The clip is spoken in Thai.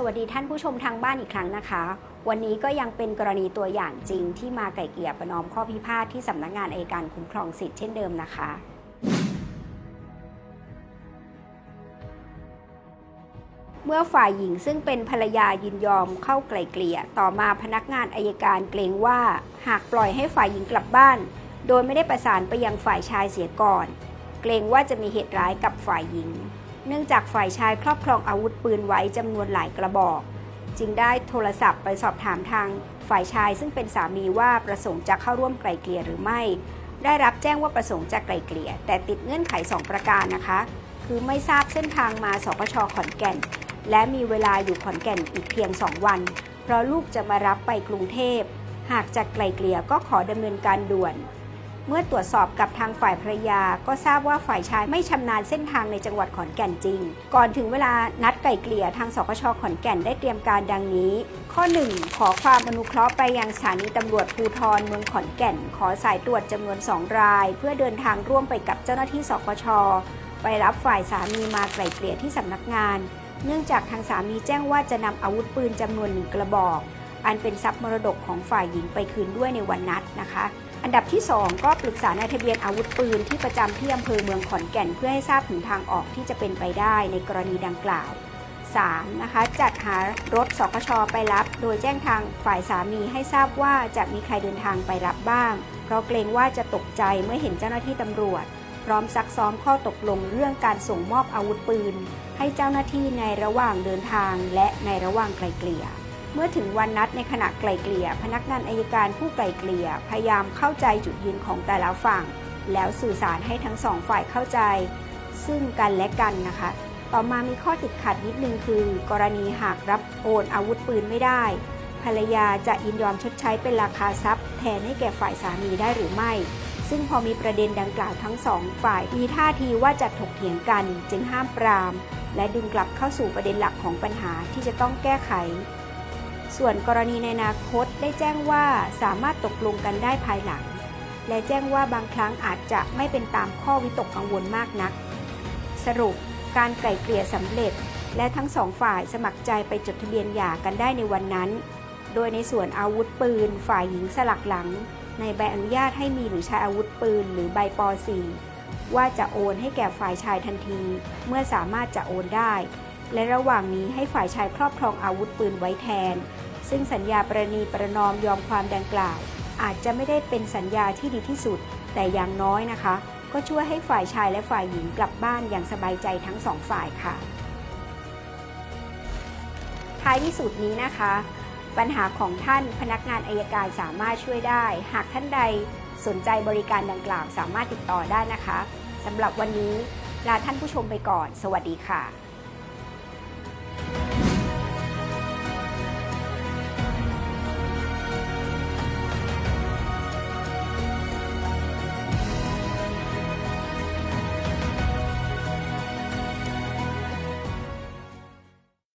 วัสดีท่านผู้ชมทางบ้านอีกครั้งนะคะ วันนี้ก็ยังเป็นกรณีตัวอย่างจริงที่มาไกล่เกลี่ยประนอมข้อพิพาทที่สำนักงานอัยการคุ้มครองสิทธิ์เช่นเดิมนะคะ เมื่อฝ่ายหญิงซึ่งเป็นภรรยายินยอมเข้าไกล่เกลี่ยต่อมาพนักงานอัยการเกรงว่าหากปล่อยให้ฝ่ายหญิงกลับบ้านโดยไม่ได้ประสานไปยังฝ่ายชายเสียก่อนเกรงว่าจะมีเหตุร้ายกับฝ่ายหญิงเนื่องจากฝ่ายชายครอบครองอาวุธปืนไว้จำนวนหลายกระบอกจึงได้โทรศัพท์ไปสอบถามทางฝ่ายชายซึ่งเป็นสามีว่าประสงค์จะเข้าร่วมไกล่เกลี่ยหรือไม่ได้รับแจ้งว่าประสงค์จะไกล่เกลี่ยแต่ติดเงื่อนไข2ประการนะคะคือไม่ทราบเส้นทางมาสปช.ขอนแก่นและมีเวลาอยู่ขอนแก่นอีกเพียง2วันเพราะลูกจะมารับไปกรุงเทพหากจะไกล่เกลี่ยก็ขอดำเนินการด่วนเมื่อตรวจสอบกับทางฝ่ายภรรยาก็ทราบว่าฝ่ายชายไม่ชำนาญเส้นทางในจังหวัดขอนแก่นจริงก่อนถึงเวลานัดไกล่เกลี่ยทางสปช.ขอนแก่นได้เตรียมการดังนี้ข้อ 1 ขอความอนุเคราะห์ไปยังสถานีตำรวจภูธรเมืองขอนแก่นขอสายตรวจจำนวน2รายเพื่อเดินทางร่วมไปกับเจ้าหน้าที่สปช.ไปรับฝ่ายสามีมาไกล่เกลี่ยที่สำนักงานเนื่องจากทางสามีแจ้งว่าจะนำอาวุธปืนจำนวน1กระบอกอันเป็นทรัพย์มรดกของฝ่ายหญิงไปคืนด้วยในวันนัดนะคะอันดับที่2ก็ปรึกษานายทะเบียนอาวุธปืนที่ประจำที่อำเภอเมืองขอนแก่นเพื่อให้ทราบถึงทางออกที่จะเป็นไปได้ในกรณีดังกล่าว 3. นะคะจัดหารถสปช.ไปรับโดยแจ้งทางฝ่ายสามีให้ทราบว่าจะมีใครเดินทางไปรับบ้างเพราะเกรงว่าจะตกใจเมื่อเห็นเจ้าหน้าที่ตำรวจพร้อมซักซ้อมข้อตกลงเรื่องการส่งมอบอาวุธปืนให้เจ้าหน้าที่ในระหว่างเดินทางและในระหว่างไกล่เกลี่ยเมื่อถึงวันนัดในขณะไกล่เกลี่ยพนักงานอัยการผู้ไกล่เกลี่ยพยายามเข้าใจจุดยืนของแต่ละฝั่งแล้วสื่อสารให้ทั้งสองฝ่ายเข้าใจซึ่งกันและกันนะคะต่อมามีข้อติดขัดนิดนึงคือกรณีหากรับโอนอาวุธปืนไม่ได้ภรรยาจะยินยอมชดใช้เป็นราคาทรัพย์แทนให้แก่ฝ่ายสามีได้หรือไม่ซึ่งพอมีประเด็นดังกล่าวทั้งสองฝ่ายมีท่าทีว่าจะถกเถียงกันจึงห้ามปรามและดึงกลับเข้าสู่ประเด็นหลักของปัญหาที่จะต้องแก้ไขส่วนกรณีในอนาคตได้แจ้งว่าสามารถตกลงกันได้ภายหลังและแจ้งว่าบางครั้งอาจจะไม่เป็นตามข้อวิตกกังวลมากนักสรุปการไกล่เกลี่ยสำเร็จและทั้งสองฝ่ายสมัครใจไปจดทะเบียนหย่ากันได้ในวันนั้นโดยในส่วนอาวุธปืนฝ่ายหญิงสลักหลังในใบอนุญาตให้มีหรือใช้อาวุธปืนหรือใบป .4 ว่าจะโอนให้แก่ฝ่ายชายทันทีเมื่อสามารถจะโอนได้และระหว่างนี้ให้ฝ่ายชายครอบครองอาวุธปืนไว้แทนซึ่งสัญญาประนีประนอมยอมความดังกล่าวอาจจะไม่ได้เป็นสัญญาที่ดีที่สุดแต่อย่างน้อยนะคะก็ช่วยให้ฝ่ายชายและฝ่ายหญิงกลับบ้านอย่างสบายใจทั้งสองฝ่ายค่ะท้ายที่สุดนี้นะคะปัญหาของท่านพนักงานอัยการสามารถช่วยได้หากท่านใดสนใจบริการดังกล่าวสามารถติดต่อได้นะคะสำหรับวันนี้ลาท่านผู้ชมไปก่อนสวัสดีค่ะ